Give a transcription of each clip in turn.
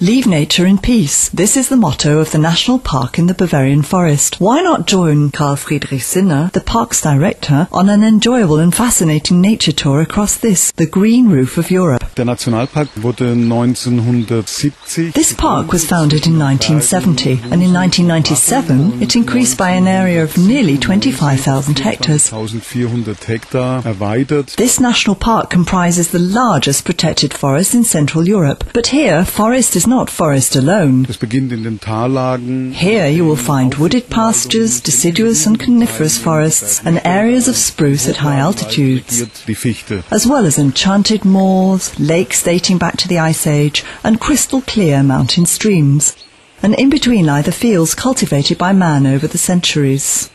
Leave nature in peace. This is the motto of the national park in the Bavarian Forest. Why not join Karl Friedrich Sinner, the park's director, on an enjoyable and fascinating nature tour across this, the green roof of Europe? Der Nationalpark wurde 1970. This park was founded in 1970, and in 1997 it increased by an area of nearly 25,000 hectares. 1400 Hektar erweitert. This national park comprises the largest protected forest in Central Europe, but here forest is not forest alone. Es beginnt in den Tallagen. Here you will find wooded pastures, deciduous and coniferous forests, and areas of spruce at high altitudes, Die Fichte. as well as enchanted moors, lakes dating back to the Ice Age, and crystal clear mountain streams. And in between lie the fields cultivated by man over the centuries.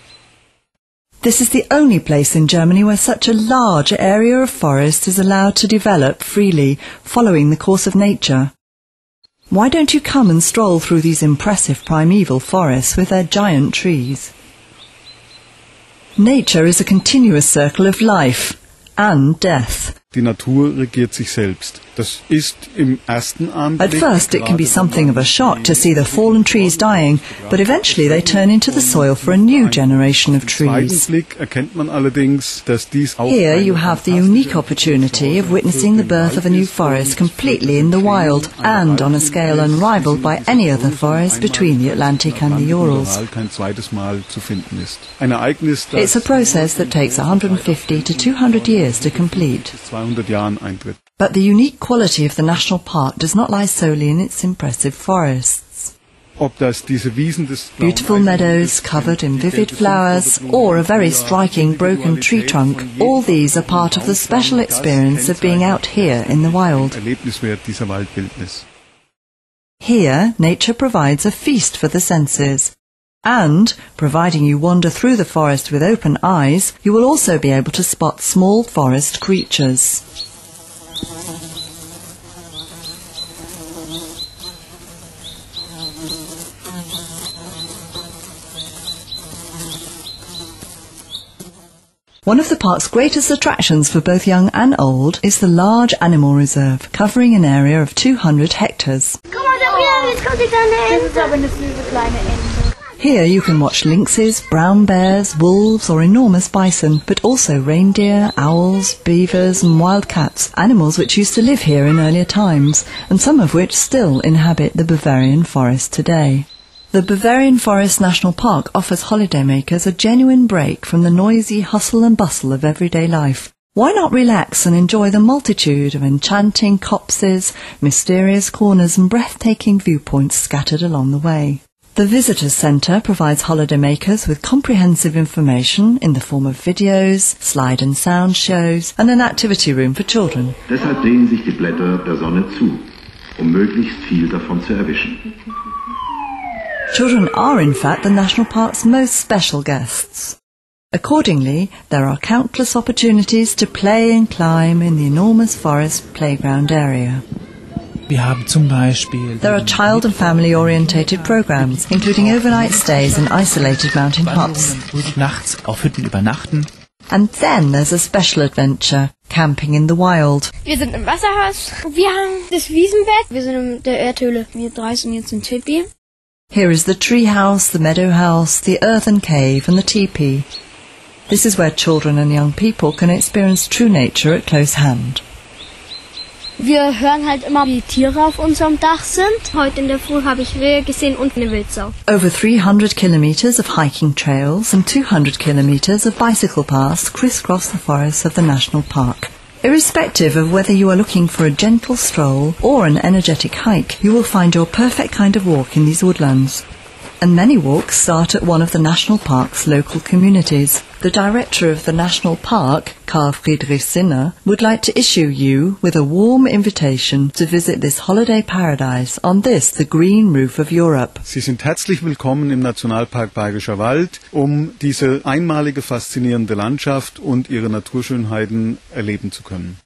This is the only place in Germany where such a large area of forest is allowed to develop freely, following the course of nature. Why don't you come and stroll through these impressive primeval forests with their giant trees? Nature is a continuous circle of life and death. Die Natur regiert sich selbst. Das ist im ersten Anblick. At first it can be something of a shock to see the fallen trees dying, but eventually they turn into the soil for a new generation of trees. Blick erkennt man allerdings, dass dies auch Here you have the unique opportunity of witnessing the birth of a new forest completely in the wild and on a scale unrivaled by any other forest between the Atlantic and the Urals. kein zweites Mal zu finden ist. Ein Ereignis, das It's a process that takes 150 to 200 years to complete. 200 Jahren eintritt. But the unique quality of the national park does not lie solely in its impressive forests. Ob das diese Wiesen des Beautiful meadows covered in vivid flowers, or a very striking broken tree trunk, all these are part of the special experience of being out here in the wild. Erlebniswert dieser Waldwildnis. Here, nature provides a feast for the senses. And, providing you wander through the forest with open eyes, you will also be able to spot small forest creatures. One of the park's greatest attractions for both young and old is the large animal reserve, covering an area of 200 hectares. Here you can watch lynxes, brown bears, wolves or enormous bison, but also reindeer, owls, beavers and wild cats, animals which used to live here in earlier times, and some of which still inhabit the Bavarian Forest today. The Bavarian Forest National Park offers holidaymakers a genuine break from the noisy hustle and bustle of everyday life. Why not relax and enjoy the multitude of enchanting copses, mysterious corners and breathtaking viewpoints scattered along the way? The Visitors Centre provides holidaymakers with comprehensive information in the form of videos, slide and sound shows and an activity room for children. Deshalb drehen sich die Blätter der Sonne zu, möglichst viel davon zu erwischen. Children are in fact the national park's most special guests. Accordingly, there are countless opportunities to play and climb in the enormous forest playground area. Wir haben zum Beispiel There are child and family-orientated programs, including overnight stays in isolated mountain huts. nachts auf Hütten übernachten. And then there's a special adventure, camping in the wild. Wir sind im Wasserhaus. Wir haben das Wiesenbett. Wir sind in der Erdhöhle. Wir drei sind jetzt in Tipi. Here is the tree house, the meadow house, the earthen cave and the teepee. This is where children and young people can experience true nature at close hand. Wir hören halt immer, wie Tiere auf unserem Dach sind. Heute in der Früh habe ich Rehe gesehen und eine Wildsau. Over 300 kilometres of hiking trails and 200 kilometres of bicycle paths crisscross the forests of the national park. Irrespective of whether you are looking for a gentle stroll or an energetic hike, you will find your perfect kind of walk in these woodlands. And many walks start at one of the national park's local communities. The director of the national park, Karl Friedrich Sinner, would like to issue you with a warm invitation to visit this holiday paradise on this, the green roof of Europe. Sie sind herzlich willkommen im Nationalpark Bayerischer Wald, diese einmalige faszinierende Landschaft und ihre Naturschönheiten erleben zu können.